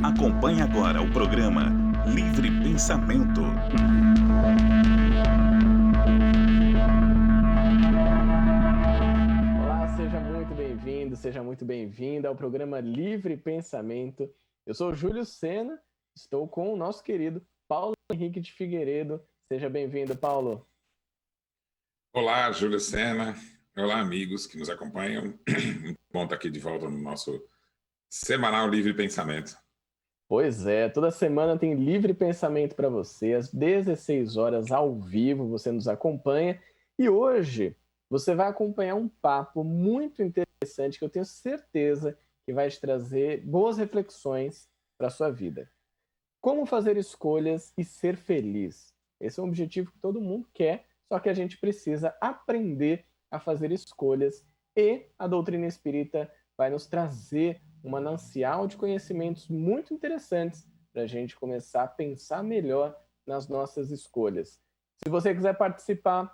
Acompanhe agora o programa Livre Pensamento. Olá, seja muito bem-vindo, seja muito bem-vinda ao programa Livre Pensamento. Eu sou o Júlio Sena, estou com o nosso querido Paulo Henrique de Figueiredo. Seja bem-vindo, Paulo. Olá, Júlio Sena. Olá, amigos que nos acompanham. Muito bom estar aqui de volta no nosso semanal Livre Pensamento. Pois é, toda semana tem Livre Pensamento para você, às 16 horas ao vivo, você nos acompanha. E hoje você vai acompanhar um papo muito interessante que eu tenho certeza que vai te trazer boas reflexões para a sua vida. Como fazer escolhas e ser feliz? Esse é um objetivo que todo mundo quer, só que a gente precisa aprender a fazer escolhas e a doutrina espírita vai nos trazer um manancial de conhecimentos muito interessantes para a gente começar a pensar melhor nas nossas escolhas. Se você quiser participar,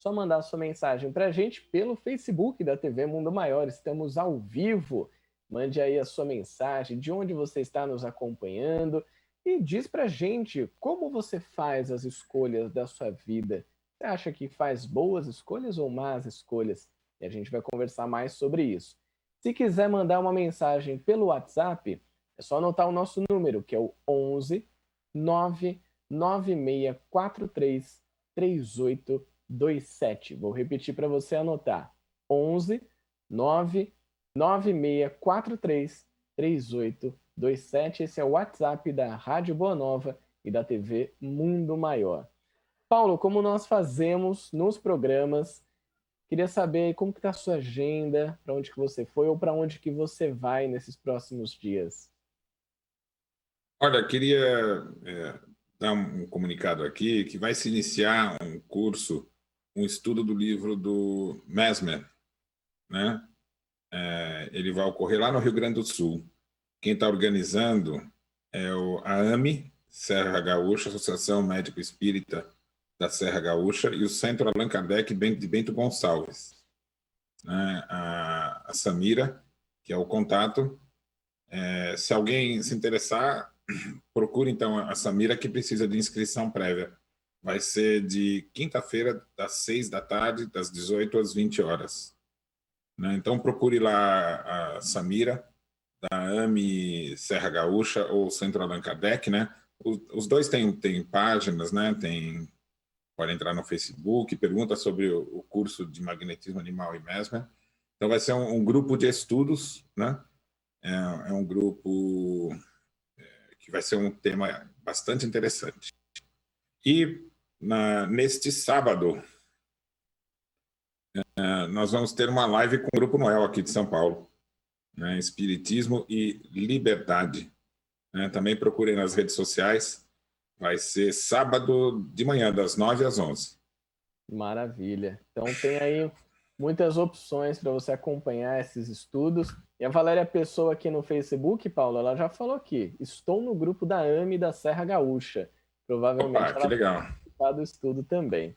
só mandar sua mensagem para a gente pelo Facebook da TV Mundo Maior. Estamos ao vivo. Mande aí a sua mensagem, de onde você está nos acompanhando e diz para a gente como você faz as escolhas da sua vida. Você acha que faz boas escolhas ou más escolhas? E a gente vai conversar mais sobre isso. Se quiser mandar uma mensagem pelo WhatsApp, é só anotar o nosso número, que é o 11 99643 3827. Vou repetir para você anotar. 11 99643 3827. Esse é o WhatsApp da Rádio Boa Nova e da TV Mundo Maior. Paulo, como nós fazemos nos programas, queria saber como que está a sua agenda, para onde que você foi ou para onde que você vai nesses próximos dias. Olha, queria dar um comunicado aqui que vai se iniciar um curso, um estudo do livro do Mesmer, né? Ele vai ocorrer lá no Rio Grande do Sul. Quem está organizando é a AME, Serra Gaúcha, Associação Médico Espírita da Serra Gaúcha, e o Centro Allan Kardec de Bento Gonçalves. Né? A Samira, que é o contato. Se alguém se interessar, procure então a Samira, que precisa de inscrição prévia. Vai ser de quinta-feira, das 6 da tarde, das 18 às 20 horas. Né? Então procure lá a Samira, da AME Serra Gaúcha ou Centro Allan Kardec, né? Os dois têm páginas, né? Pode entrar no Facebook, pergunta sobre o curso de magnetismo animal e Mesmer. Então vai ser um grupo de estudos, né? É um grupo que vai ser um tema bastante interessante. E neste sábado nós vamos ter uma live com o Grupo Noel aqui de São Paulo, né? Espiritismo e Liberdade. Também procurem nas redes sociais. Vai ser sábado de manhã, das 9 às 11. Maravilha. Então tem aí muitas opções para você acompanhar esses estudos. E a Valéria Pessoa aqui no Facebook, Paulo, ela já falou aqui. Estou no grupo da AME da Serra Gaúcha. Provavelmente Opa, que legal. vai participar do estudo também.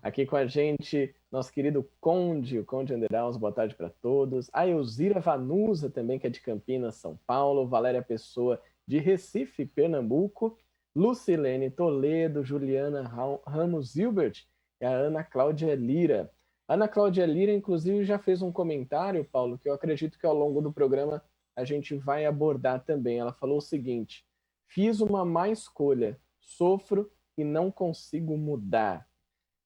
Aqui com a gente, nosso querido Conde, o Conde Anderaus, boa tarde para todos. A Elzira Vanusa também, que é de Campinas, São Paulo. Valéria Pessoa, de Recife, Pernambuco. Lucilene Toledo, Juliana Ramos Hilbert e a Ana Cláudia Lira. Ana Cláudia Lira, inclusive, já fez um comentário, Paulo, que eu acredito que ao longo do programa a gente vai abordar também. Ela falou o seguinte: fiz uma má escolha, sofro e não consigo mudar.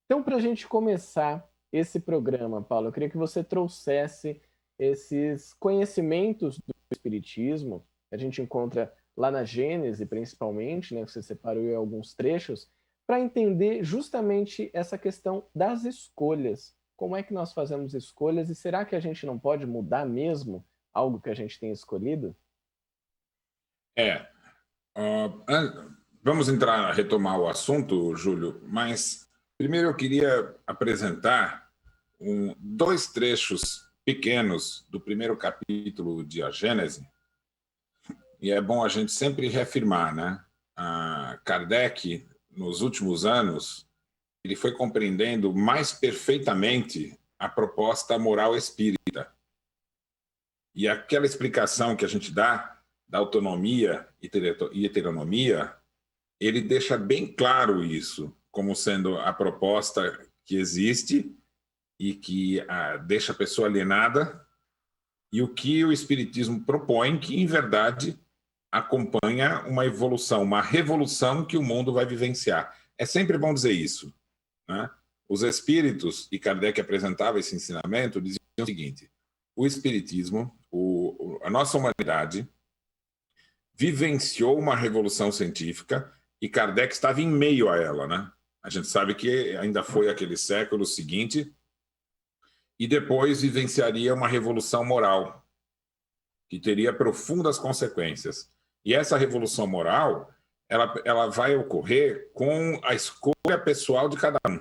Então, para a gente começar esse programa, Paulo, eu queria que você trouxesse esses conhecimentos do Espiritismo, que a gente encontra lá na Gênese, principalmente, né, que você separou em alguns trechos, para entender justamente essa questão das escolhas. Como é que nós fazemos escolhas e será que a gente não pode mudar mesmo algo que a gente tem escolhido? Vamos retomar o assunto, Júlio, mas primeiro eu queria apresentar dois trechos pequenos do primeiro capítulo de A Gênese, e é bom a gente sempre reafirmar, né? Kardec, nos últimos anos, ele foi compreendendo mais perfeitamente a proposta moral espírita. E aquela explicação que a gente dá da autonomia e heteronomia, ele deixa bem claro isso, como sendo a proposta que existe e que deixa a pessoa alienada, e o que o Espiritismo propõe, que, em verdade, acompanha uma evolução, uma revolução que o mundo vai vivenciar. É sempre bom dizer isso, né? Os espíritos, e Kardec apresentava esse ensinamento, diziam o seguinte: o Espiritismo, a nossa humanidade, vivenciou uma revolução científica e Kardec estava em meio a ela, né? A gente sabe que ainda foi aquele século seguinte e depois vivenciaria uma revolução moral que teria profundas consequências. E essa revolução moral, ela vai ocorrer com a escolha pessoal de cada um.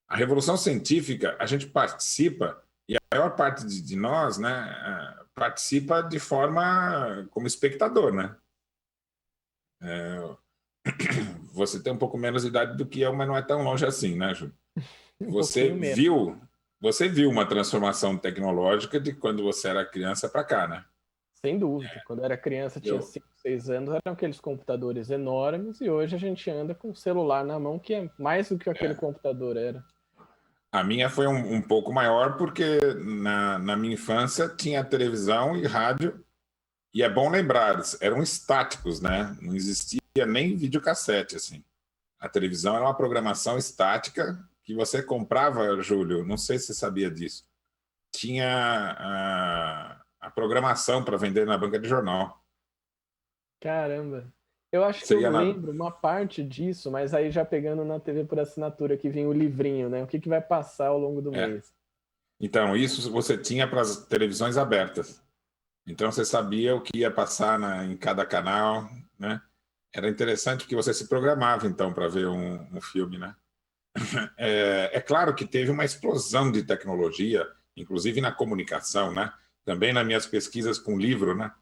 A revolução científica, a gente participa, e a maior parte de nós, né, participa de forma como espectador, né? Você tem um pouco menos de idade do que eu, mas não é tão longe assim, né, Ju? Você viu uma transformação tecnológica de quando você era criança para cá, né? Sem dúvida. Quando eu era criança, tinha 5, 6 anos, eram aqueles computadores enormes, e hoje a gente anda com o celular na mão, que é mais do que aquele computador era. A minha foi um pouco maior, porque na minha infância tinha televisão e rádio, e é bom lembrar, eram estáticos, né? Não existia nem videocassete, assim. A televisão era uma programação estática que você comprava, Júlio, não sei se você sabia disso. Tinha a programação para vender na banca de jornal. Caramba! Eu acho que eu lembro uma parte disso, mas aí já pegando na TV por assinatura, que vinha o livrinho, né? O que vai passar ao longo do mês. Então, isso você tinha para as televisões abertas. Então, você sabia o que ia passar em cada canal, né? Era interessante porque você se programava, então, para ver um filme, né? É claro que teve uma explosão de tecnologia, inclusive na comunicação, né? Também nas minhas pesquisas com livro, né?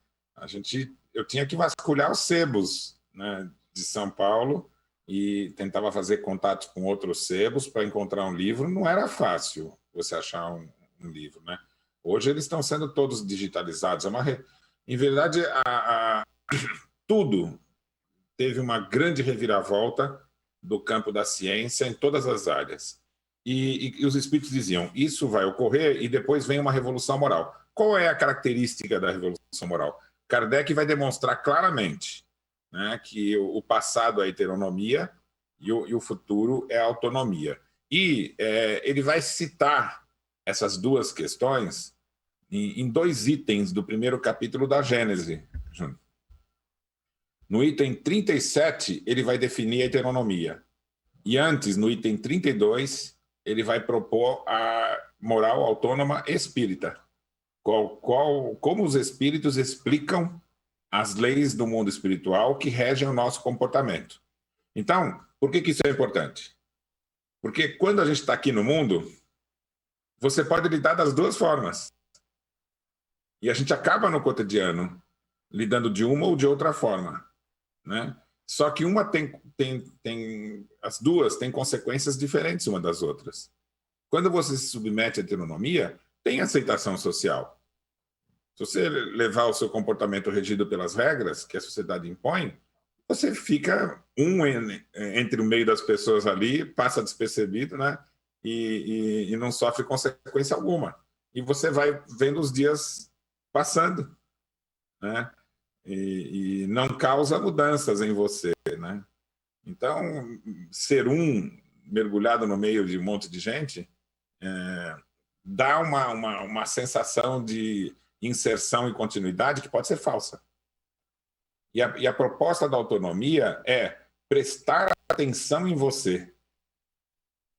Eu tinha que vasculhar os sebos, né, de São Paulo e tentava fazer contatos com outros sebos para encontrar um livro. Não era fácil você achar um livro, né? Hoje eles estão sendo todos digitalizados. Em verdade, tudo teve uma grande reviravolta do campo da ciência em todas as áreas. E os espíritos diziam, isso vai ocorrer e depois vem uma revolução moral. Qual é a característica da revolução moral? Kardec vai demonstrar claramente, né, que o passado é a heteronomia e o futuro é a autonomia. E ele vai citar essas duas questões em 2 itens do primeiro capítulo da Gênese. No item 37, ele vai definir a heteronomia. E antes, no item 32, ele vai propor a moral autônoma espírita. Como os espíritos explicam as leis do mundo espiritual que regem o nosso comportamento. Então, por que isso é importante? Porque quando a gente está aqui no mundo, você pode lidar das duas formas. E a gente acaba no cotidiano lidando de uma ou de outra forma, né? Só que as duas têm consequências diferentes uma das outras. Quando você se submete à heteronomia, tem aceitação social. Se você levar o seu comportamento regido pelas regras que a sociedade impõe, você fica entre o meio das pessoas ali, passa despercebido, né? E não sofre consequência alguma. E você vai vendo os dias passando, né? E não causa mudanças em você, né? Então, ser mergulhado no meio de um monte de gente dá uma sensação de inserção e continuidade que pode ser falsa. E a proposta da autonomia é prestar atenção em você,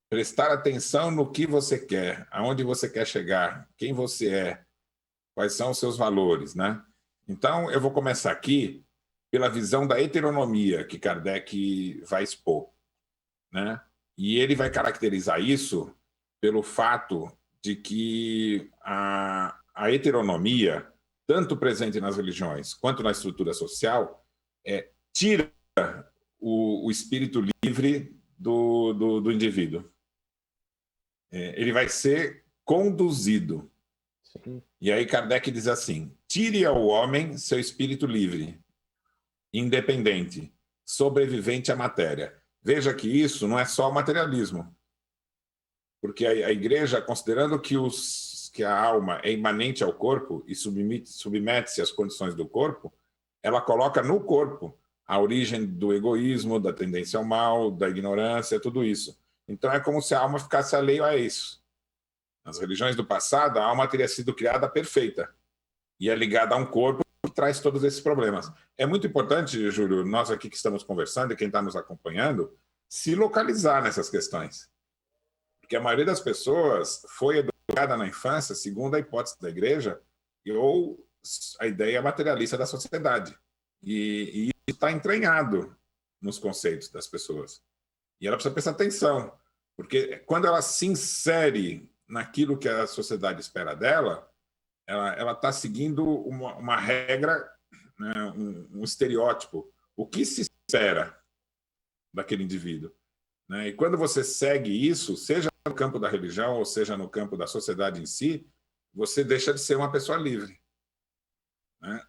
prestar atenção no que você quer, aonde você quer chegar, quem você é, quais são os seus valores, né? Então, eu vou começar aqui pela visão da heteronomia que Kardec vai expor, né? E ele vai caracterizar isso pelo fato de que a heteronomia, tanto presente nas religiões quanto na estrutura social, tira o espírito livre do indivíduo. Ele vai ser conduzido. Sim. E aí Kardec diz assim: tire ao homem seu espírito livre, independente, sobrevivente à matéria. Veja que isso não é só o materialismo, porque a igreja, considerando que a alma é imanente ao corpo e submete-se às condições do corpo, ela coloca no corpo a origem do egoísmo, da tendência ao mal, da ignorância, tudo isso. Então é como se a alma ficasse alheio a isso. Nas religiões do passado, a alma teria sido criada perfeita e é ligada a um corpo que traz todos esses problemas. É muito importante, Júlio, nós aqui que estamos conversando e quem está nos acompanhando, se localizar nessas questões. Porque a maioria das pessoas foi educada na infância, segundo a hipótese da igreja, ou a ideia materialista da sociedade. E isso está entranhado nos conceitos das pessoas. E ela precisa prestar atenção, porque quando ela se insere naquilo que a sociedade espera dela, ela está seguindo uma regra, né, um estereótipo. O que se espera daquele indivíduo? Né? E quando você segue isso, seja no campo da religião ou seja no campo da sociedade em si, você deixa de ser uma pessoa livre. Né?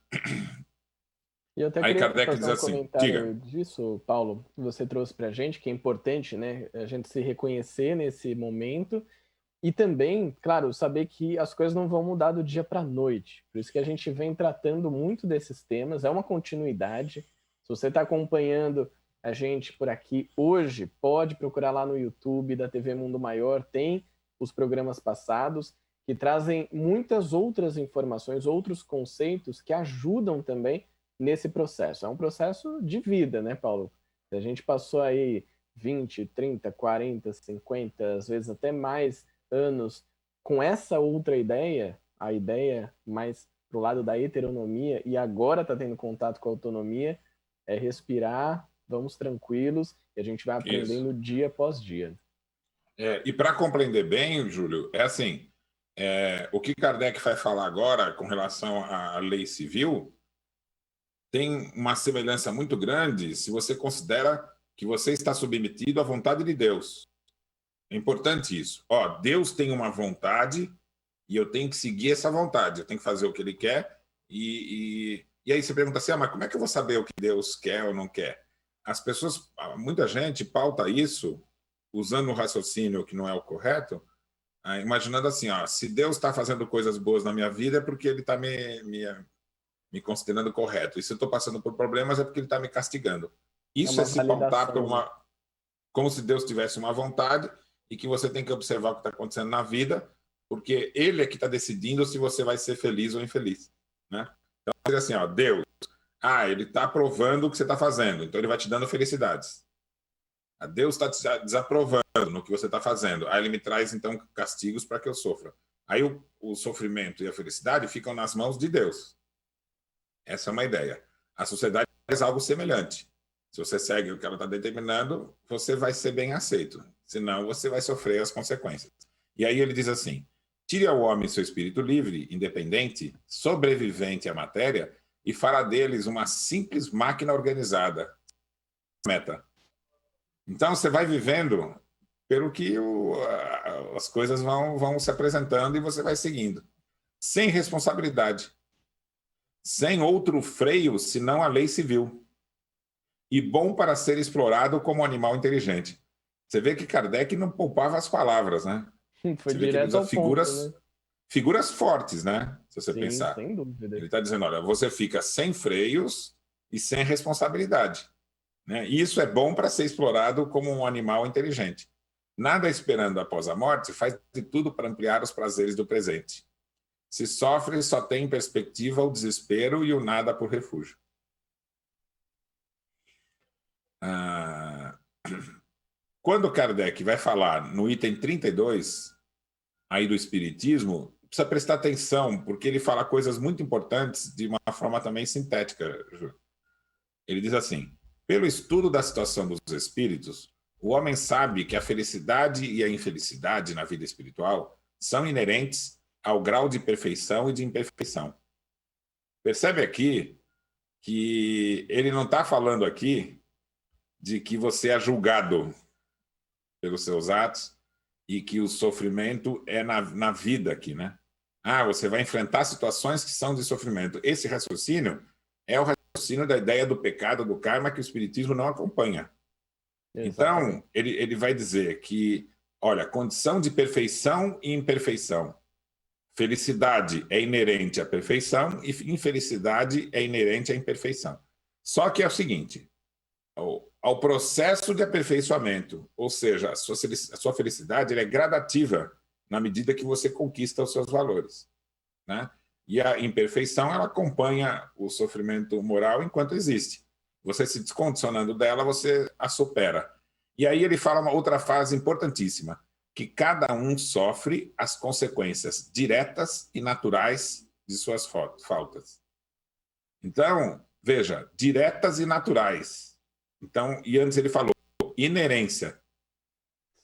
E eu até Aí queria Kardec fazer diz um assim, comentário diga. disso, Paulo, que você trouxe para a gente, que é importante, né? A gente se reconhecer nesse momento e também, claro, saber que as coisas não vão mudar do dia para a noite. Por isso que a gente vem tratando muito desses temas, é uma continuidade. Se você está acompanhando a gente por aqui hoje, pode procurar lá no YouTube da TV Mundo Maior, tem os programas passados que trazem muitas outras informações, outros conceitos que ajudam também nesse processo. É um processo de vida, né, Paulo? A gente passou aí 20, 30, 40, 50, às vezes até mais anos com essa outra ideia, a ideia mais pro lado da heteronomia, e agora está tendo contato com a autonomia, é respirar, vamos tranquilos, e a gente vai aprendendo dia após dia. E para compreender bem, Júlio, é assim, o que Kardec vai falar agora com relação à lei civil tem uma semelhança muito grande se você considera que você está submetido à vontade de Deus. É importante isso. Deus tem uma vontade e eu tenho que seguir essa vontade, eu tenho que fazer o que ele quer. E aí você pergunta assim, mas como é que eu vou saber o que Deus quer ou não quer? As pessoas, muita gente pauta isso usando um raciocínio que não é o correto, imaginando assim, se Deus está fazendo coisas boas na minha vida é porque ele está me considerando correto. E se eu estou passando por problemas é porque ele está me castigando. Isso é se pautar por como se Deus tivesse uma vontade e que você tem que observar o que está acontecendo na vida, porque ele é que está decidindo se você vai ser feliz ou infeliz. Né? Então, assim, Deus, ele está aprovando o que você está fazendo, então ele vai te dando felicidades. Deus está te desaprovando no que você está fazendo. Aí ele me traz, então, castigos para que eu sofra. Aí o sofrimento e a felicidade ficam nas mãos de Deus. Essa é uma ideia. A sociedade faz algo semelhante. Se você segue o que ela está determinando, você vai ser bem aceito. Senão, você vai sofrer as consequências. E aí ele diz assim, tire ao homem seu espírito livre, independente, sobrevivente à matéria, e fará deles uma simples máquina organizada. Meta. Então, você vai vivendo pelo que as coisas vão se apresentando e você vai seguindo. Sem responsabilidade. Sem outro freio senão a lei civil. E bom para ser explorado como animal inteligente. Você vê que Kardec não poupava as palavras, né? Foi você vê que ele usa figuras fortes, né? Se você pensar. Sem dúvida. Ele está dizendo, olha, você fica sem freios e sem responsabilidade. Né? E isso é bom para ser explorado como um animal inteligente. Nada esperando após a morte, faz de tudo para ampliar os prazeres do presente. Se sofre, só tem em perspectiva o desespero e o nada por refúgio. Quando Kardec vai falar no item 32, aí do Espiritismo, precisa prestar atenção, porque ele fala coisas muito importantes de uma forma também sintética. Ele diz assim, pelo estudo da situação dos espíritos, o homem sabe que a felicidade e a infelicidade na vida espiritual são inerentes ao grau de perfeição e de imperfeição. Percebe aqui que ele não está falando aqui de que você é julgado pelos seus atos e que o sofrimento é na vida aqui, né? Você vai enfrentar situações que são de sofrimento. Esse raciocínio é o raciocínio da ideia do pecado, do karma, que o Espiritismo não acompanha. Exatamente. Então, ele vai dizer que, olha, condição de perfeição e imperfeição. Felicidade é inerente à perfeição e infelicidade é inerente à imperfeição. Só que é o seguinte, ao processo de aperfeiçoamento, ou seja, a sua felicidade ela é gradativa na medida que você conquista os seus valores, né? E a imperfeição ela acompanha o sofrimento moral enquanto existe. Você se descondicionando dela, você a supera. E aí ele fala uma outra frase importantíssima, que cada um sofre as consequências diretas e naturais de suas faltas. Então, veja, diretas e naturais. Então, e antes ele falou inerência.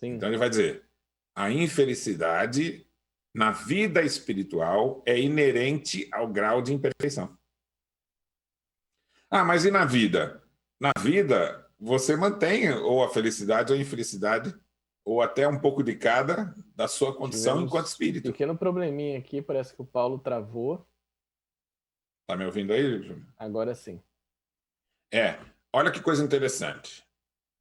Sim. Então ele vai dizer, a infelicidade na vida espiritual é inerente ao grau de imperfeição. Mas e na vida? Na vida, você mantém ou a felicidade ou a infelicidade, ou até um pouco de cada, da sua condição enquanto espírito. Um pequeno probleminha aqui, parece que o Paulo travou. Tá me ouvindo aí, Júlio? Agora sim. Olha que coisa interessante.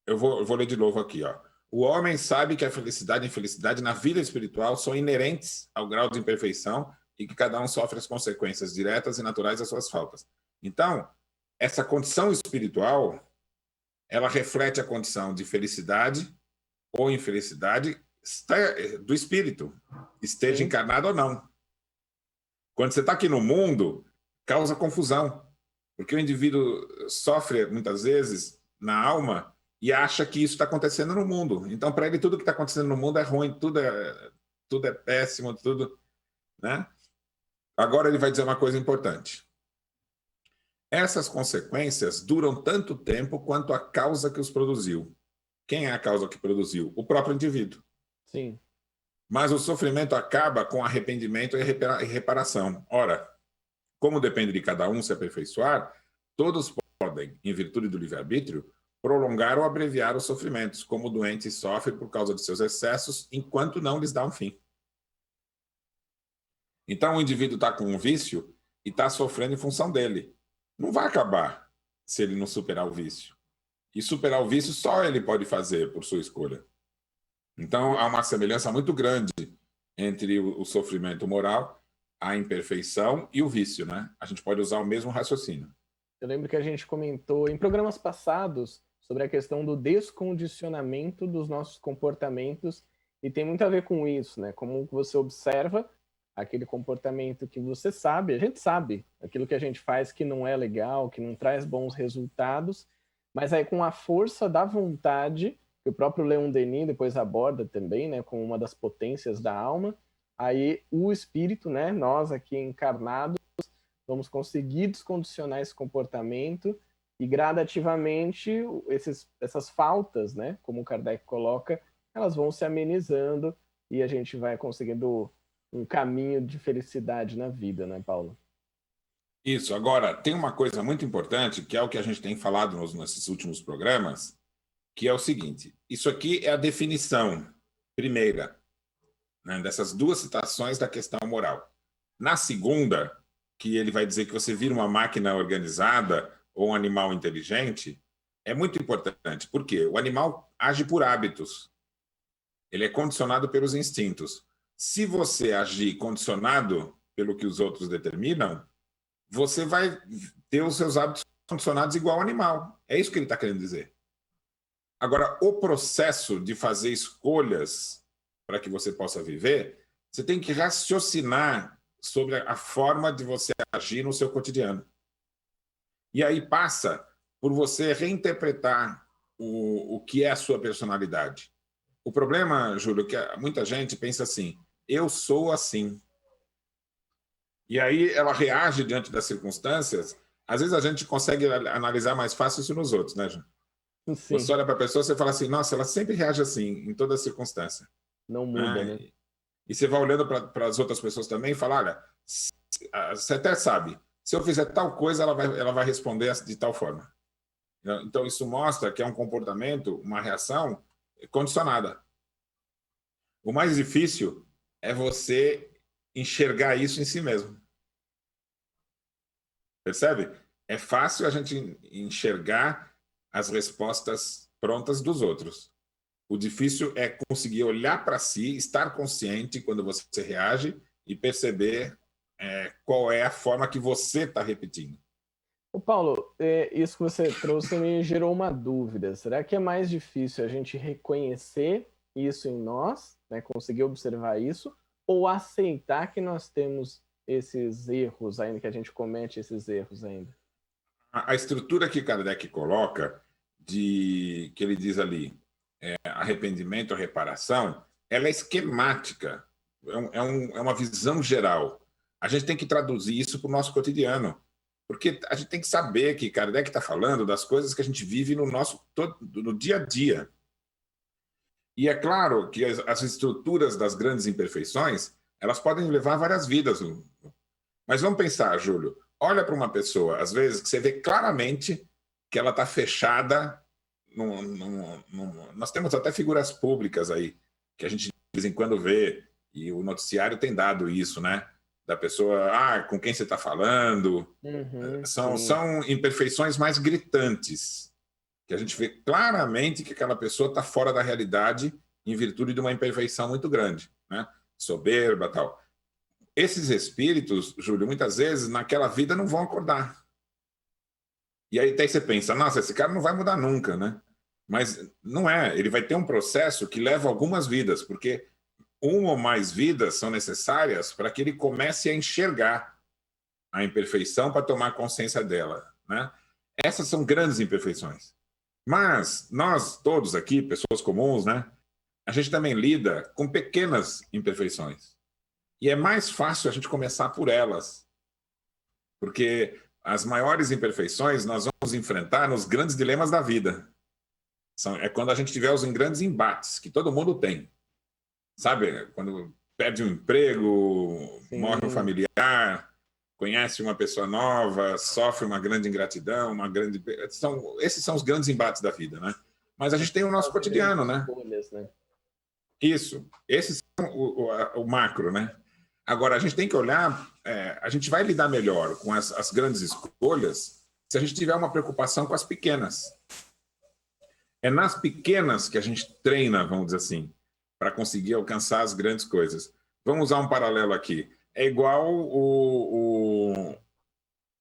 Eu vou ler de novo aqui, ó. O homem sabe que a felicidade e a infelicidade na vida espiritual são inerentes ao grau de imperfeição e que cada um sofre as consequências diretas e naturais das suas faltas. Então, essa condição espiritual, ela reflete a condição de felicidade ou infelicidade do espírito, esteja encarnado ou não. Quando você está aqui no mundo, causa confusão, porque o indivíduo sofre, muitas vezes, na alma e acha que isso está acontecendo no mundo. Então, para ele, tudo que está acontecendo no mundo é ruim, tudo é péssimo, tudo, né? Agora ele vai dizer uma coisa importante. Essas consequências duram tanto tempo quanto a causa que os produziu. Quem é a causa que produziu? O próprio indivíduo. Sim. Mas o sofrimento acaba com arrependimento e reparação. Ora, como depende de cada um se aperfeiçoar, todos podem, em virtude do livre-arbítrio, prolongar ou abreviar os sofrimentos, como o doente sofre por causa de seus excessos, enquanto não lhes dá um fim. Então, o indivíduo está com um vício e está sofrendo em função dele. Não vai acabar se ele não superar o vício. E superar o vício só ele pode fazer por sua escolha. Então, há uma semelhança muito grande entre o sofrimento moral, a imperfeição e o vício, né? A gente pode usar o mesmo raciocínio. Eu lembro que a gente comentou em programas passados sobre a questão do descondicionamento dos nossos comportamentos e tem muito a ver com isso, né? Como você observa aquele comportamento que você sabe, a gente sabe, aquilo que a gente faz que não é legal, que não traz bons resultados, mas aí com a força da vontade, que o próprio Leon Denis depois aborda também, né, com uma das potências da alma, aí o espírito, né, nós aqui encarnados, vamos conseguir descondicionar esse comportamento e gradativamente essas faltas, né, como o Kardec coloca, elas vão se amenizando e a gente vai conseguindo um caminho de felicidade na vida, né, Paulo? Isso. Agora, tem uma coisa muito importante, que é o que a gente tem falado nesses últimos programas, que é o seguinte, isso aqui é a definição primeira, né, dessas duas citações da questão moral. Na segunda, que ele vai dizer que você vira uma máquina organizada ou um animal inteligente, é muito importante, porque o animal age por hábitos. Ele é condicionado pelos instintos. Se você agir condicionado pelo que os outros determinam, você vai ter os seus hábitos condicionados igual ao animal. É isso que ele está querendo dizer. Agora, o processo de fazer escolhas para que você possa viver, você tem que raciocinar sobre a forma de você agir no seu cotidiano. E aí passa por você reinterpretar o que é a sua personalidade. O problema, Júlio, é que muita gente pensa assim, eu sou assim. E aí ela reage diante das circunstâncias. Às vezes a gente consegue analisar mais fácil isso nos outros, né, Júlio? Sim. Você olha para a pessoa e fala assim, nossa, ela sempre reage assim, em toda circunstância. Não muda, né? E você vai olhando para as outras pessoas também e fala, olha, você até sabe, se eu fizer tal coisa, ela vai responder de tal forma. Então, isso mostra que é um comportamento, uma reação condicionada. O mais difícil é você enxergar isso em si mesmo. Percebe? É fácil a gente enxergar as respostas prontas dos outros. O difícil é conseguir olhar para si, estar consciente quando você reage e perceber qual é a forma que você está repetindo. Ô Paulo, isso que você trouxe me gerou uma dúvida. Será que é mais difícil a gente reconhecer isso em nós, né, conseguir observar isso, ou aceitar que nós temos esses erros ainda, que a gente comete esses erros ainda? A estrutura que Kardec coloca, que ele diz ali, arrependimento, reparação, ela é esquemática, é uma visão geral. A gente tem que traduzir isso para o nosso cotidiano, porque a gente tem que saber que Kardec está falando das coisas que a gente vive no dia a dia. E é claro que as estruturas das grandes imperfeições, elas podem levar várias vidas. Mas vamos pensar, Júlio, olha para uma pessoa, às vezes, que você vê claramente que ela está fechada. Nós temos até figuras públicas aí, que a gente de vez em quando vê, e o noticiário tem dado isso, né? Da pessoa, com quem você está falando. São imperfeições mais gritantes, que a gente vê claramente que aquela pessoa está fora da realidade em virtude de uma imperfeição muito grande, né? Soberba, tal. Esses espíritos, Júlio, muitas vezes, naquela vida não vão acordar. E aí até você pensa, nossa, esse cara não vai mudar nunca, né? Mas não é, ele vai ter um processo que leva algumas vidas, porque uma ou mais vidas são necessárias para que ele comece a enxergar a imperfeição para tomar consciência dela, né? Essas são grandes imperfeições. Mas nós todos aqui, pessoas comuns, né? A gente também lida com pequenas imperfeições. E é mais fácil a gente começar por elas. Porque as maiores imperfeições nós vamos enfrentar nos grandes dilemas da vida. É quando a gente tiver os grandes embates, que todo mundo tem. Sabe? Quando perde um emprego, morre um familiar, conhece uma pessoa nova, sofre uma grande ingratidão, esses são os grandes embates da vida, né? Mas a gente tem o nosso cotidiano, né? Isso. Esses são o macro, né? Agora, a gente tem que olhar, a gente vai lidar melhor com as grandes escolhas se a gente tiver uma preocupação com as pequenas. É nas pequenas que a gente treina, vamos dizer assim, para conseguir alcançar as grandes coisas. Vamos usar um paralelo aqui. É igual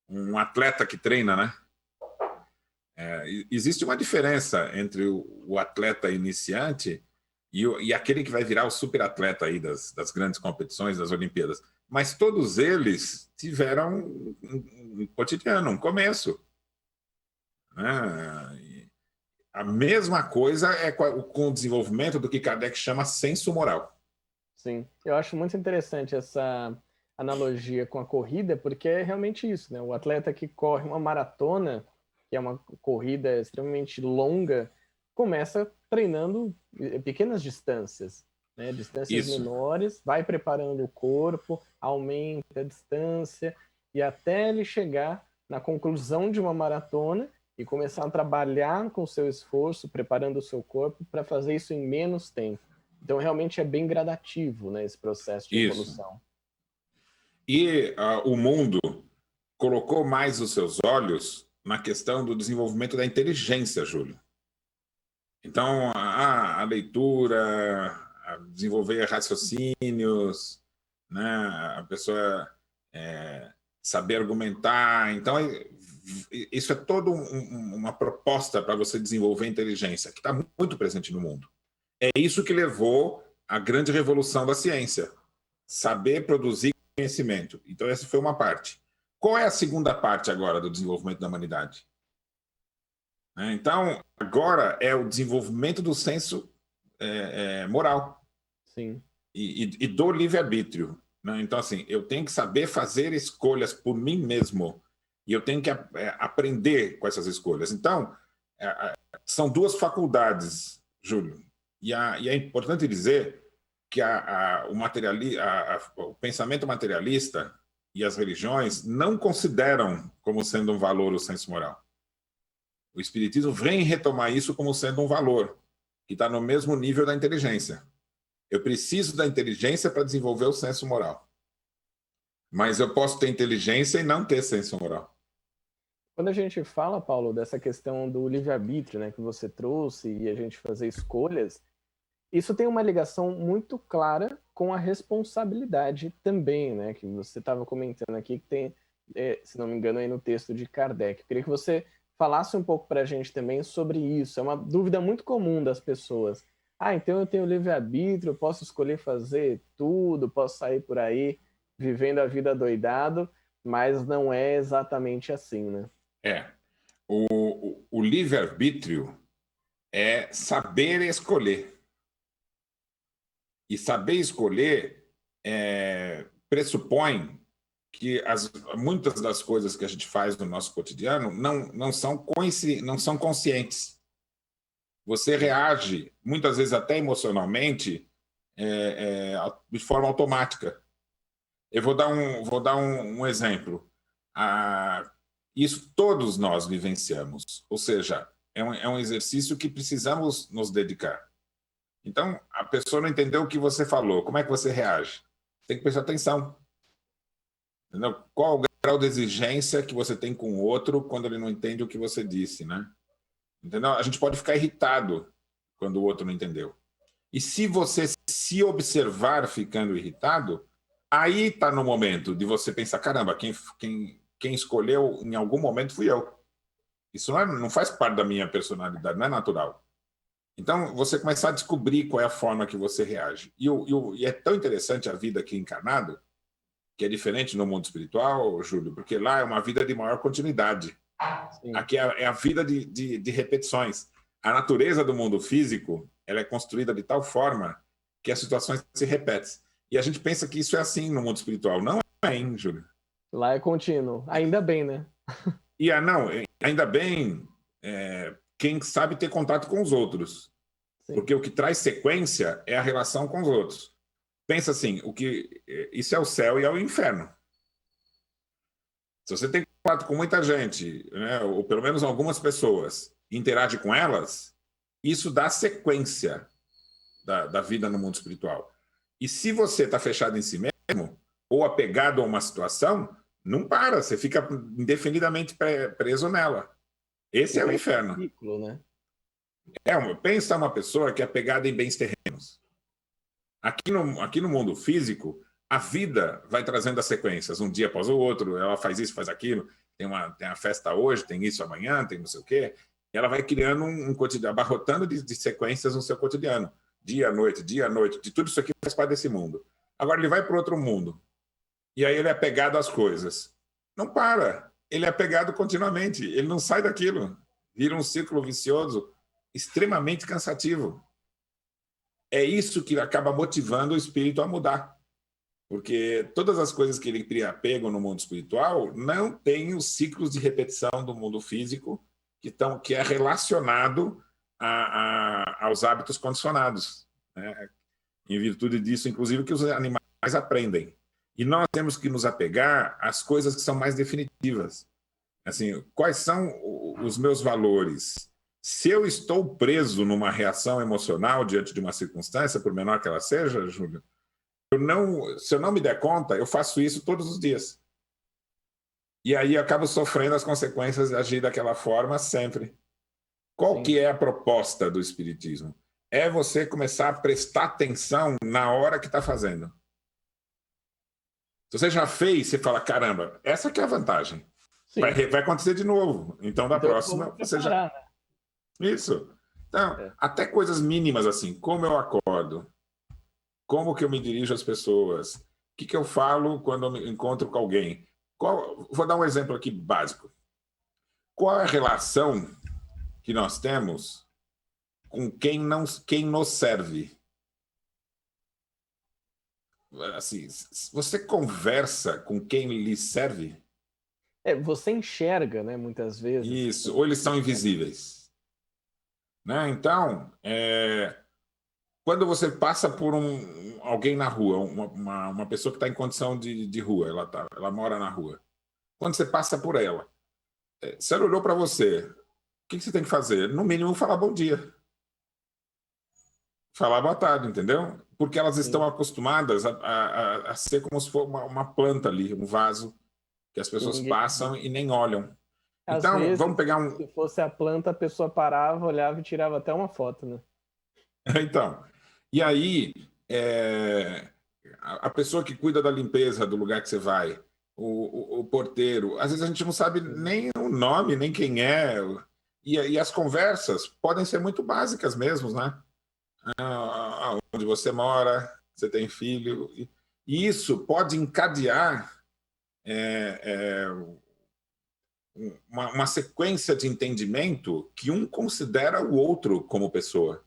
um atleta que treina, né? Existe uma diferença entre o atleta iniciante e aquele que vai virar o superatleta aí das grandes competições, das Olimpíadas. Mas todos eles tiveram um cotidiano, um começo. A mesma coisa é com o desenvolvimento do que Kardec chama senso moral. Sim, eu acho muito interessante essa analogia com a corrida, porque é realmente isso, né? O atleta que corre uma maratona, que é uma corrida extremamente longa, começa treinando pequenas distâncias, né? Distâncias menores, vai preparando o corpo, aumenta a distância, e até ele chegar na conclusão de uma maratona e começar a trabalhar com o seu esforço, preparando o seu corpo para fazer isso em menos tempo. Então, realmente é bem gradativo, né, esse processo de evolução. E o mundo colocou mais os seus olhos na questão do desenvolvimento da inteligência, Júlio. Então, a leitura, a desenvolver raciocínios, né, a pessoa saber argumentar. Então, isso é toda uma proposta para você desenvolver a inteligência, que está muito presente no mundo. É isso que levou à grande revolução da ciência. Saber produzir conhecimento. Então, essa foi uma parte. Qual é a segunda parte agora do desenvolvimento da humanidade? Então, agora é o desenvolvimento do senso moral. Sim. E do livre-arbítrio. Né? Então, assim, eu tenho que saber fazer escolhas por mim mesmo. E eu tenho que aprender com essas escolhas. Então, são duas faculdades, Júlio. E é importante dizer que o pensamento materialista e as religiões não consideram como sendo um valor o senso moral. O Espiritismo vem retomar isso como sendo um valor, que está no mesmo nível da inteligência. Eu preciso da inteligência para desenvolver o senso moral. Mas eu posso ter inteligência e não ter senso moral. Quando a gente fala, Paulo, dessa questão do livre-arbítrio, né, que você trouxe, e a gente fazer escolhas, isso tem uma ligação muito clara com a responsabilidade também, né, que você estava comentando aqui, que tem, se não me engano, aí no texto de Kardec. Eu queria que você falasse um pouco para a gente também sobre isso. É uma dúvida muito comum das pessoas. Ah, então eu tenho livre-arbítrio, posso escolher fazer tudo, posso sair por aí vivendo a vida doidado, mas não é exatamente assim, né? O livre-arbítrio é saber escolher. E saber escolher pressupõe que muitas das coisas que a gente faz no nosso cotidiano não são conscientes. Você reage, muitas vezes até emocionalmente, de forma automática. Eu vou dar um exemplo. Isso todos nós vivenciamos, ou seja, é um exercício que precisamos nos dedicar. Então, a pessoa não entendeu o que você falou, como é que você reage? Tem que prestar atenção. Entendeu? Qual o grau de exigência que você tem com o outro quando ele não entende o que você disse, né? Entendeu? A gente pode ficar irritado quando o outro não entendeu. E se você se observar ficando irritado, aí está no momento de você pensar, caramba, quem escolheu em algum momento fui eu. Isso não faz parte da minha personalidade, não é natural. Então, você começar a descobrir qual é a forma que você reage. E é tão interessante a vida aqui encarnado, que é diferente no mundo espiritual, Júlio, porque lá é uma vida de maior continuidade. Sim. Aqui é a vida de repetições. A natureza do mundo físico ela é construída de tal forma que as situações se repetem. E a gente pensa que isso é assim no mundo espiritual. Não é, hein, Júlio? Lá é contínuo. Ainda bem, né? Não, ainda bem quem sabe ter contato com os outros. Sim. Porque o que traz sequência é a relação com os outros. Pensa assim, isso é o céu e é o inferno. Se você tem contato com muita gente, né, ou pelo menos algumas pessoas, e interage com elas, isso dá sequência da vida no mundo espiritual. E se você está fechado em si mesmo, ou apegado a uma situação, não para, você fica indefinidamente preso nela. Esse é o inferno. Ciclo, né? Pensa uma pessoa que é apegada em bens terrenos. Aqui no mundo físico, a vida vai trazendo as sequências, um dia após o outro, ela faz isso, faz aquilo, tem a festa hoje, tem isso amanhã, tem não sei o quê. Ela vai criando um cotidiano, abarrotando de sequências no seu cotidiano. Dia, noite, de tudo isso aqui faz parte desse mundo. Agora ele vai para outro mundo. E aí ele é apegado às coisas. Não para. Ele é apegado continuamente. Ele não sai daquilo. Vira um círculo vicioso extremamente cansativo. É isso que acaba motivando o espírito a mudar. Porque todas as coisas que ele cria apego no mundo espiritual não têm os ciclos de repetição do mundo físico que é relacionado aos hábitos condicionados, né? Em virtude disso, inclusive, que os animais aprendem. E nós temos que nos apegar às coisas que são mais definitivas. Assim, quais são os meus valores? Se eu estou preso numa reação emocional diante de uma circunstância, por menor que ela seja, Júlio, se eu não me der conta, eu faço isso todos os dias. E aí eu acabo sofrendo as consequências de agir daquela forma sempre. Qual que é a proposta do Espiritismo? É você começar a prestar atenção na hora que está fazendo. Se você já fez, você fala, caramba, essa que é a vantagem. Vai acontecer de novo. Então, da próxima, você já... Isso. Então, até coisas mínimas assim, como eu acordo, como que eu me dirijo às pessoas, o que eu falo quando eu me encontro com alguém. Vou dar um exemplo aqui básico. Qual é a relação que nós temos com quem nos serve? Assim, você conversa com quem lhe serve? Você enxerga, né, muitas vezes. Isso, ou eles são invisíveis. Né? Então, quando você passa por alguém na rua, uma pessoa que está em condição de rua, ela mora na rua. Quando você passa por ela, se ela olhou para você, o que você tem que fazer? No mínimo, falar bom dia. Falar boa tarde, entendeu? porque elas estão acostumadas a ser como se fosse uma planta ali, um vaso, que as pessoas passam e nem olham. Às Então, vezes, vamos pegar se fosse a planta, a pessoa parava, olhava e tirava até uma foto, né? Então, e aí, a pessoa que cuida da limpeza do lugar que você vai, o porteiro, às vezes a gente não sabe nem o nome, nem quem é, e as conversas podem ser muito básicas mesmo, né? Onde você mora, você tem filho, e isso pode encadear uma sequência de entendimento que um considera o outro como pessoa.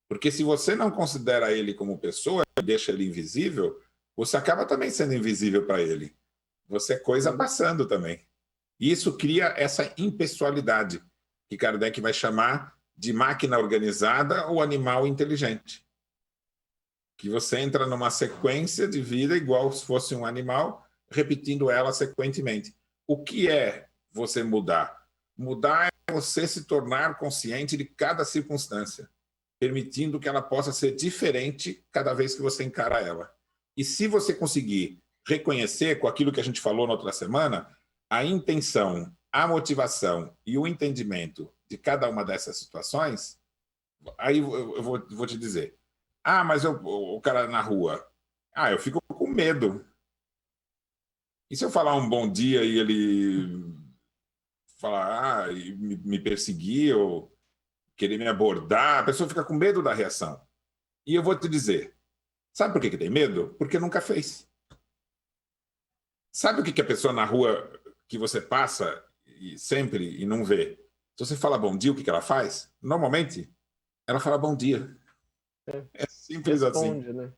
Porque se você não considera ele como pessoa e deixa ele invisível, você acaba também sendo invisível para ele. Você é coisa passando também. E isso cria essa impessoalidade, que Kardec vai chamar de máquina organizada ou animal inteligente. Que você entra numa sequência de vida igual se fosse um animal, repetindo ela sequentemente. O que é você mudar? Mudar é você se tornar consciente de cada circunstância, permitindo que ela possa ser diferente cada vez que você encara ela. E se você conseguir reconhecer, com aquilo que a gente falou na outra semana, a intenção, a motivação e o entendimento de cada uma dessas situações, aí eu vou te dizer, mas o cara na rua, eu fico com medo. E se eu falar um bom dia e ele falar, e me perseguir ou querer me abordar, a pessoa fica com medo da reação. E eu vou te dizer, sabe por que tem medo? Porque nunca fez. Sabe o que a pessoa na rua que você passa e sempre e não vê? Se você fala bom dia, o que ela faz? Normalmente, ela fala bom dia. É simples Responde, assim. Né?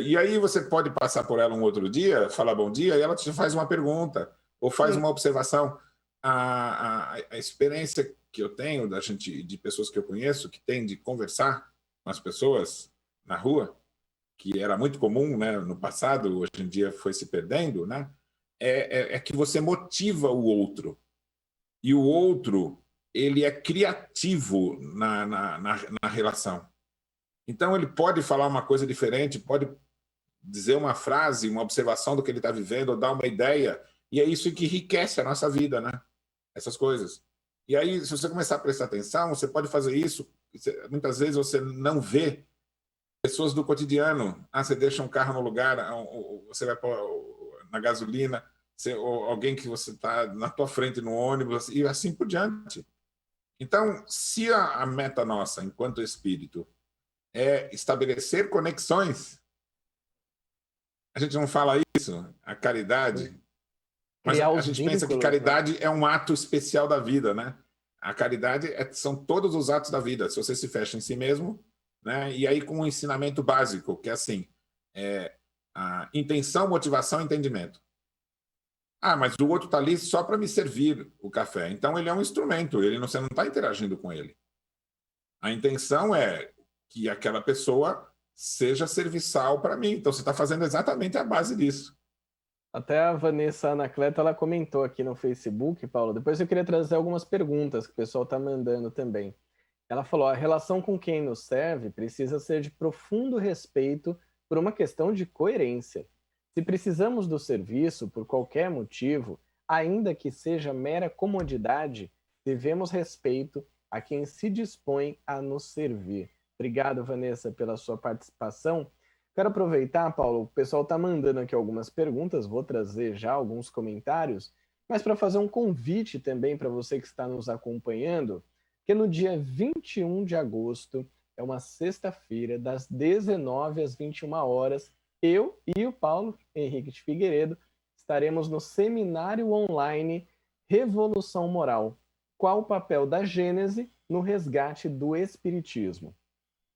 E aí você pode passar por ela um outro dia, falar bom dia, e ela te faz uma pergunta ou faz uma observação. A experiência que eu tenho de pessoas que eu conheço, que tem de conversar com as pessoas na rua, que era muito comum, né, no passado, hoje em dia foi se perdendo, né, é que você motiva o outro. E o outro, ele é criativo na relação. Então, ele pode falar uma coisa diferente, pode dizer uma frase, uma observação do que ele está vivendo, ou dar uma ideia, e é isso que enriquece a nossa vida, né? Essas coisas. E aí, se você começar a prestar atenção, você pode fazer isso. Muitas vezes você não vê pessoas do cotidiano. Você deixa um carro no lugar, você vai na gasolina, ou alguém que você está na tua frente no ônibus, e assim por diante. Então, se a meta nossa, enquanto espírito, é estabelecer conexões, a gente não fala isso, a caridade, mas a gente pensa que caridade, né, é um ato especial da vida, né? A caridade são todos os atos da vida. Se você se fecha em si mesmo, né? E aí com um ensinamento básico, que é assim, a intenção, motivação e entendimento. Mas o outro está ali só para me servir o café. Então ele é um instrumento, você não está interagindo com ele. A intenção é que aquela pessoa seja serviçal para mim. Então você está fazendo exatamente a base disso. Até a Vanessa Anacleto, ela comentou aqui no Facebook, Paulo. Depois eu queria trazer algumas perguntas que o pessoal está mandando também. Ela falou, a relação com quem nos serve precisa ser de profundo respeito por uma questão de coerência. Se precisamos do serviço por qualquer motivo, ainda que seja mera comodidade, devemos respeito a quem se dispõe a nos servir. Obrigado, Vanessa, pela sua participação. Quero aproveitar, Paulo, o pessoal está mandando aqui algumas perguntas, vou trazer já alguns comentários, mas para fazer um convite também para você que está nos acompanhando, que no dia 21 de agosto, é uma sexta-feira, das 19 às 21 horas, eu e o Paulo Henrique de Figueiredo estaremos no seminário online Revolução Moral. Qual o papel da Gênese no resgate do Espiritismo?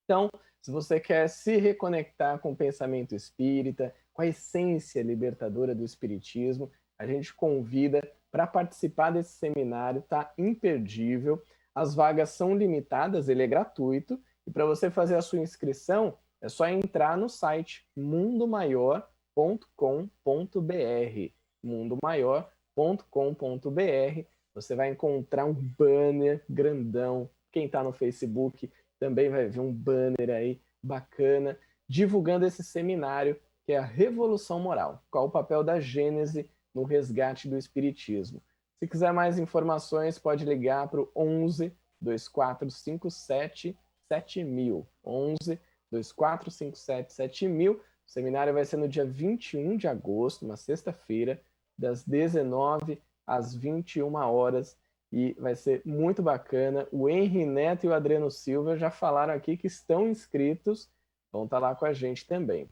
Então, se você quer se reconectar com o pensamento espírita, com a essência libertadora do Espiritismo, a gente convida para participar desse seminário, tá imperdível. As vagas são limitadas, ele é gratuito, e para você fazer a sua inscrição, é só entrar no site mundomaior.com.br, mundomaior.com.br. Você vai encontrar um banner grandão. Quem está no Facebook também vai ver um banner aí bacana, divulgando esse seminário que é a Revolução Moral, qual o papel da Gênese no resgate do Espiritismo. Se quiser mais informações, pode ligar para o 11 2457 7000. 11 2457 7000. O seminário vai ser no dia 21 de agosto, uma sexta-feira, das 19 às 21 horas, e vai ser muito bacana. O Henri Neto e o Adriano Silva já falaram aqui que estão inscritos, vão estar lá com a gente também.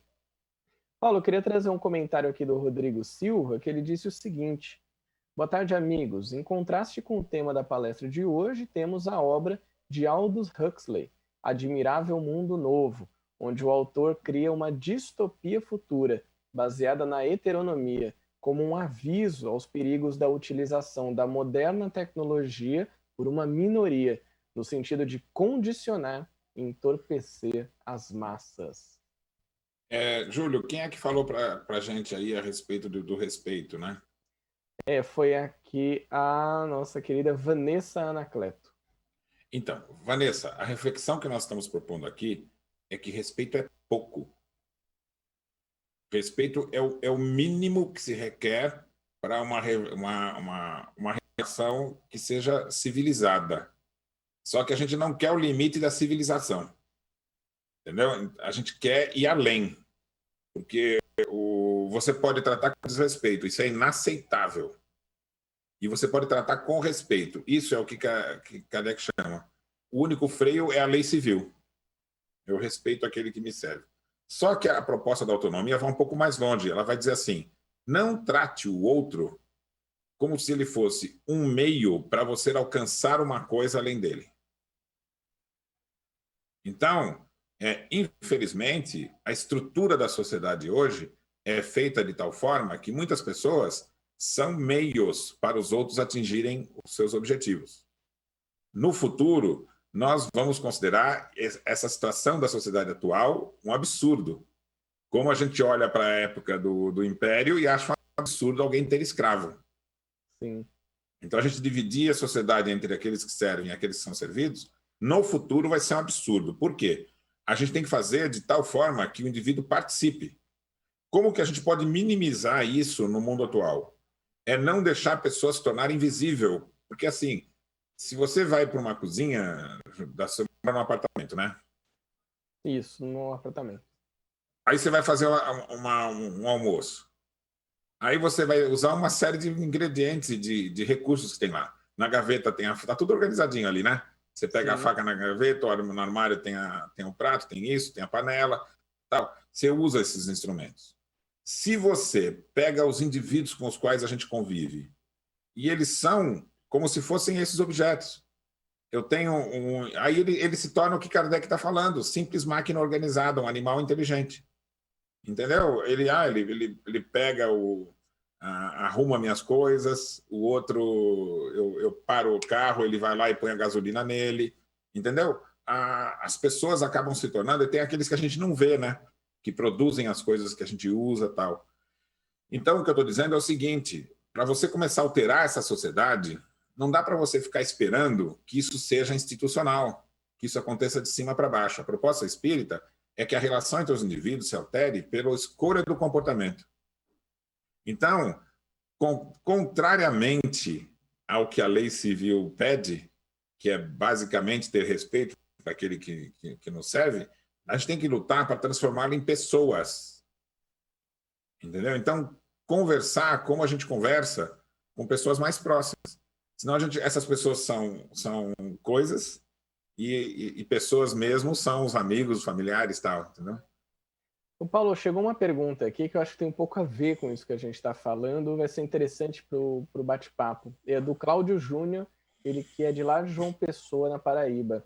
Paulo, eu queria trazer um comentário aqui do Rodrigo Silva, que ele disse o seguinte: boa tarde, amigos. Em contraste com o tema da palestra de hoje, temos a obra de Aldous Huxley, Admirável Mundo Novo, onde o autor cria uma distopia futura, baseada na heteronomia, como um aviso aos perigos da utilização da moderna tecnologia por uma minoria, no sentido de condicionar e entorpecer as massas. Júlio, quem é que falou para a gente aí a respeito do respeito, né? Foi aqui a nossa querida Vanessa Anacleto. Então, Vanessa, a reflexão que nós estamos propondo aqui é que respeito é pouco. Respeito é o mínimo que se requer para uma relação que seja civilizada. Só que a gente não quer o limite da civilização. Entendeu? A gente quer ir além. Porque você pode tratar com desrespeito, isso é inaceitável. E você pode tratar com respeito. Isso é o que Kardec chama. O único freio é a lei civil. Eu respeito aquele que me serve. Só que a proposta da autonomia vai um pouco mais longe. Ela vai dizer assim: não trate o outro como se ele fosse um meio para você alcançar uma coisa além dele. Então, infelizmente, a estrutura da sociedade hoje é feita de tal forma que muitas pessoas são meios para os outros atingirem os seus objetivos. No futuro, nós vamos considerar essa situação da sociedade atual um absurdo. Como a gente olha para a época do Império e acha um absurdo alguém ter escravo. Sim. Então, a gente dividir a sociedade entre aqueles que servem e aqueles que são servidos, no futuro vai ser um absurdo. Por quê? A gente tem que fazer de tal forma que o indivíduo participe. Como que a gente pode minimizar isso no mundo atual? É não deixar a pessoa se tornar invisível. Porque, assim, se você vai para uma cozinha, você mora num apartamento, né? Isso, num apartamento. Aí você vai fazer um almoço. Aí você vai usar uma série de ingredientes e de recursos que tem lá. Na gaveta tá tudo organizadinho ali, né? Você pega Sim. a faca na gaveta, no armário tem o prato, tem isso, tem a panela, tal. Você usa esses instrumentos. Se você pega os indivíduos com os quais a gente convive e eles são como se fossem esses objetos. Eu tenho aí ele se torna o que Kardec está falando, simples máquina organizada, um animal inteligente. Entendeu? Ele pega arruma minhas coisas, o outro, eu paro o carro, ele vai lá e põe a gasolina nele, entendeu? As pessoas acabam se tornando, e tem aqueles que a gente não vê, né? Que produzem as coisas que a gente usa e tal. Então, o que eu estou dizendo é o seguinte, para você começar a alterar essa sociedade, não dá para você ficar esperando que isso seja institucional, que isso aconteça de cima para baixo. A proposta espírita é que a relação entre os indivíduos se altere pela escolha do comportamento. Então, contrariamente ao que a lei civil pede, que é basicamente ter respeito para aquele que nos serve, a gente tem que lutar para transformá-lo em pessoas. Entendeu? Então, conversar como a gente conversa com pessoas mais próximas. Senão essas pessoas são coisas e pessoas mesmo são os amigos, os familiares e tal, entendeu? O Paulo, chegou uma pergunta aqui que eu acho que tem um pouco a ver com isso que a gente está falando, vai ser interessante para o bate-papo. É do Cláudio Júnior, ele que é de lá de João Pessoa, na Paraíba.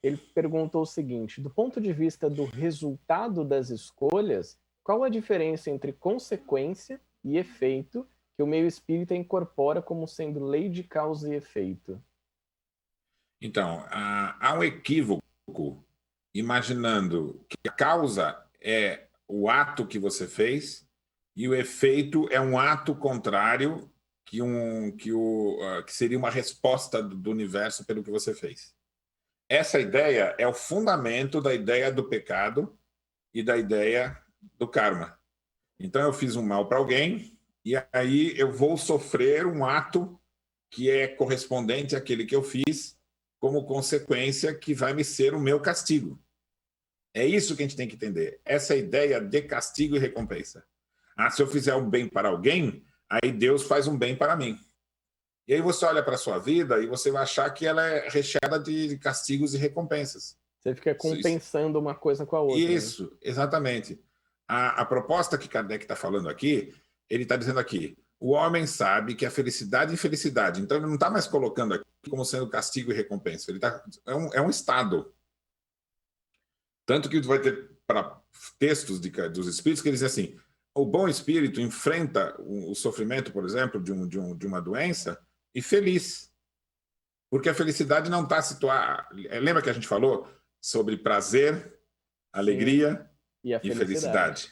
Ele perguntou o seguinte: do ponto de vista do resultado das escolhas, qual a diferença entre consequência e efeito que o meio espírita incorpora como sendo lei de causa e efeito? Então, há um equívoco imaginando que a causa é o ato que você fez e o efeito é um ato contrário que seria uma resposta do universo pelo que você fez. Essa ideia é o fundamento da ideia do pecado e da ideia do karma. Então, eu fiz um mal para alguém e aí eu vou sofrer um ato que é correspondente àquele que eu fiz, como consequência que vai me ser o meu castigo. É isso que a gente tem que entender. Essa ideia de castigo e recompensa. Se eu fizer um bem para alguém, aí Deus faz um bem para mim. E aí você olha para a sua vida e você vai achar que ela é recheada de castigos e recompensas. Você fica compensando uma coisa com a outra. Isso, né? Exatamente. A proposta que Kardec está falando aqui, ele está dizendo aqui, o homem sabe que a felicidade é infelicidade. Então ele não está mais colocando aqui como sendo castigo e recompensa. Ele é um estado. Tanto que vai ter para textos dos espíritos que eles dizem assim, o bom espírito enfrenta o sofrimento, por exemplo, de uma doença e feliz. Porque a felicidade não está situada... Lembra que a gente falou sobre prazer, alegria e felicidade?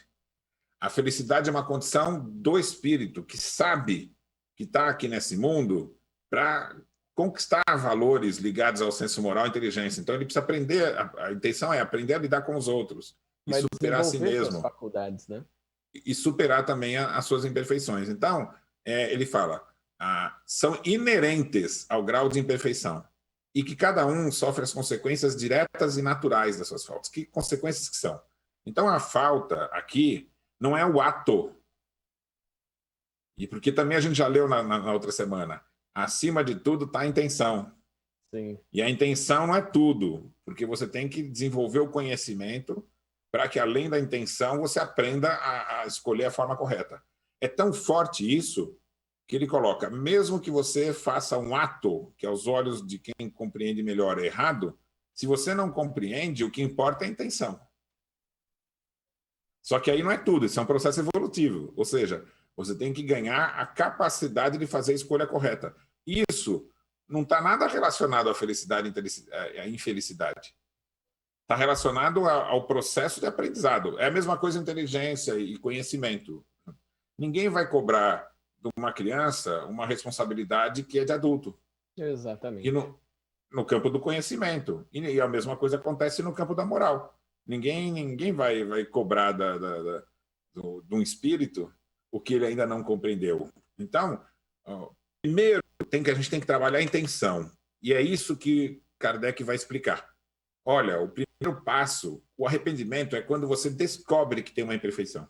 A felicidade é uma condição do espírito que sabe que está aqui nesse mundo para conquistar valores ligados ao senso moral e inteligência. Então ele precisa aprender, a intenção é aprender a lidar com os outros e superar a si mesmo. Faculdades, né? E superar também as suas imperfeições. Então, ele fala, são inerentes ao grau de imperfeição e que cada um sofre as consequências diretas e naturais das suas faltas. Que consequências que são? Então, a falta aqui não é o ato. E porque também a gente já leu na outra semana, acima de tudo está a intenção. Sim. E a intenção não é tudo, porque você tem que desenvolver o conhecimento para que, além da intenção, você aprenda a escolher a forma correta. É tão forte isso que ele coloca, mesmo que você faça um ato que, aos olhos de quem compreende melhor, é errado, se você não compreende, o que importa é a intenção. Só que aí não é tudo, isso é um processo evolutivo. Ou seja, você tem que ganhar a capacidade de fazer a escolha correta. Isso não está nada relacionado à felicidade e à infelicidade. Está relacionado ao processo de aprendizado. É a mesma coisa inteligência e conhecimento. Ninguém vai cobrar de uma criança uma responsabilidade que é de adulto. Exatamente. E no campo do conhecimento. E a mesma coisa acontece no campo da moral. Ninguém vai cobrar de um espírito o que ele ainda não compreendeu. Então, primeiro, a gente tem que trabalhar a intenção. E é isso que Kardec vai explicar. Olha, o primeiro passo, o arrependimento, é quando você descobre que tem uma imperfeição.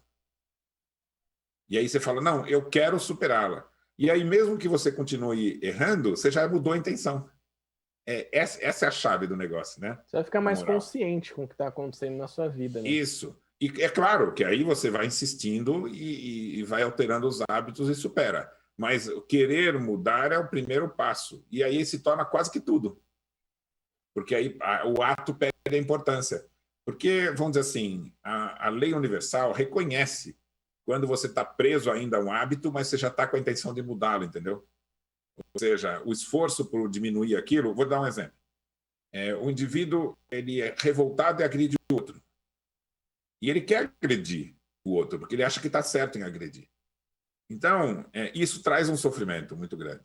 E aí você fala, não, eu quero superá-la. E aí, mesmo que você continue errando, você já mudou a intenção. Essa é a chave do negócio, né? Você vai ficar mais consciente com o que está acontecendo na sua vida, né? Isso. E é claro que aí você vai insistindo e vai alterando os hábitos e supera. Mas querer mudar é o primeiro passo. E aí se torna quase que tudo. Porque aí o ato perde a importância. Porque, vamos dizer assim, a lei universal reconhece quando você está preso ainda a um hábito, mas você já está com a intenção de mudá-lo, entendeu? Ou seja, o esforço por diminuir aquilo... Vou dar um exemplo. O indivíduo ele é revoltado e agride o outro. E ele quer agredir o outro, porque ele acha que está certo em agredir. Então, isso traz um sofrimento muito grande,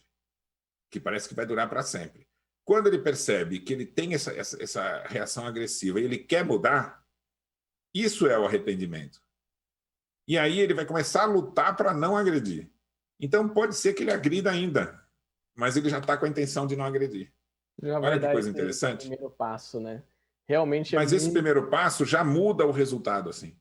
que parece que vai durar para sempre. Quando ele percebe que ele tem essa reação agressiva e ele quer mudar, isso é o arrependimento. E aí ele vai começar a lutar para não agredir. Então, pode ser que ele agrida ainda, mas ele já está com a intenção de não agredir. Já Olha que coisa interessante. Primeiro passo, né? Realmente mas esse primeiro passo já muda o resultado, assim.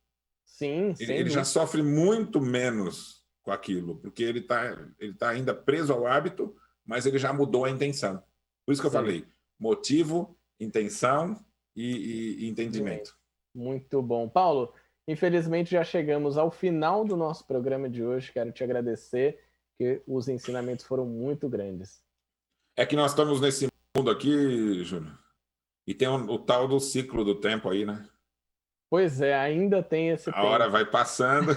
Sim, ele já sofre muito menos com aquilo, porque ele tá ainda preso ao hábito, mas ele já mudou a intenção. Por isso que eu falei, motivo, intenção e entendimento. Muito bom. Paulo, infelizmente já chegamos ao final do nosso programa de hoje. Quero te agradecer, que os ensinamentos foram muito grandes. É que nós estamos nesse mundo aqui, Júnior, e tem o tal do ciclo do tempo aí, né? Pois é, ainda tem esse tempo. A hora vai passando.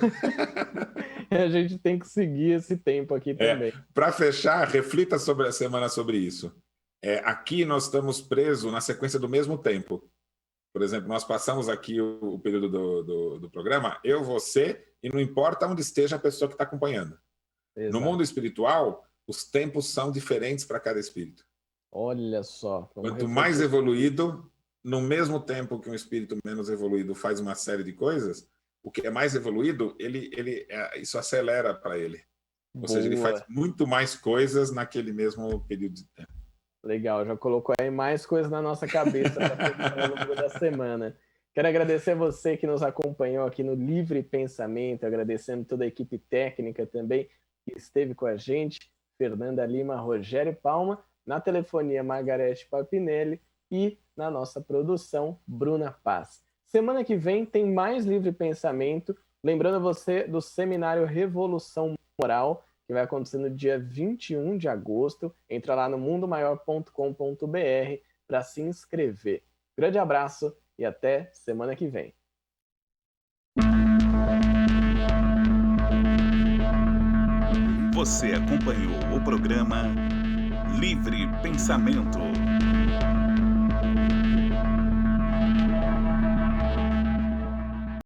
A gente tem que seguir esse tempo aqui também. Para fechar, reflita sobre a semana sobre isso. Aqui nós estamos presos na sequência do mesmo tempo. Por exemplo, nós passamos aqui o período do programa, eu, você, e não importa onde esteja a pessoa que está acompanhando. Exato. No mundo espiritual, os tempos são diferentes para cada espírito. Olha só. Quanto mais evoluído, no mesmo tempo que um espírito menos evoluído faz uma série de coisas, o que é mais evoluído, isso acelera para ele. Ou seja, ele faz muito mais coisas naquele mesmo período de tempo. Legal, já colocou aí mais coisas na nossa cabeça para pensar ao longo da semana. Quero agradecer a você que nos acompanhou aqui no Livre Pensamento, agradecendo toda a equipe técnica também que esteve com a gente, Fernanda Lima, Rogério Palma, na telefonia Margarete Papinelli e na nossa produção Bruna Paz. Semana que vem tem mais Livre Pensamento, lembrando você do seminário Revolução Moral, que vai acontecer no dia 21 de agosto. Entra lá no mundomaior.com.br para se inscrever. Grande abraço e até semana que vem. Você acompanhou o programa Livre Pensamento.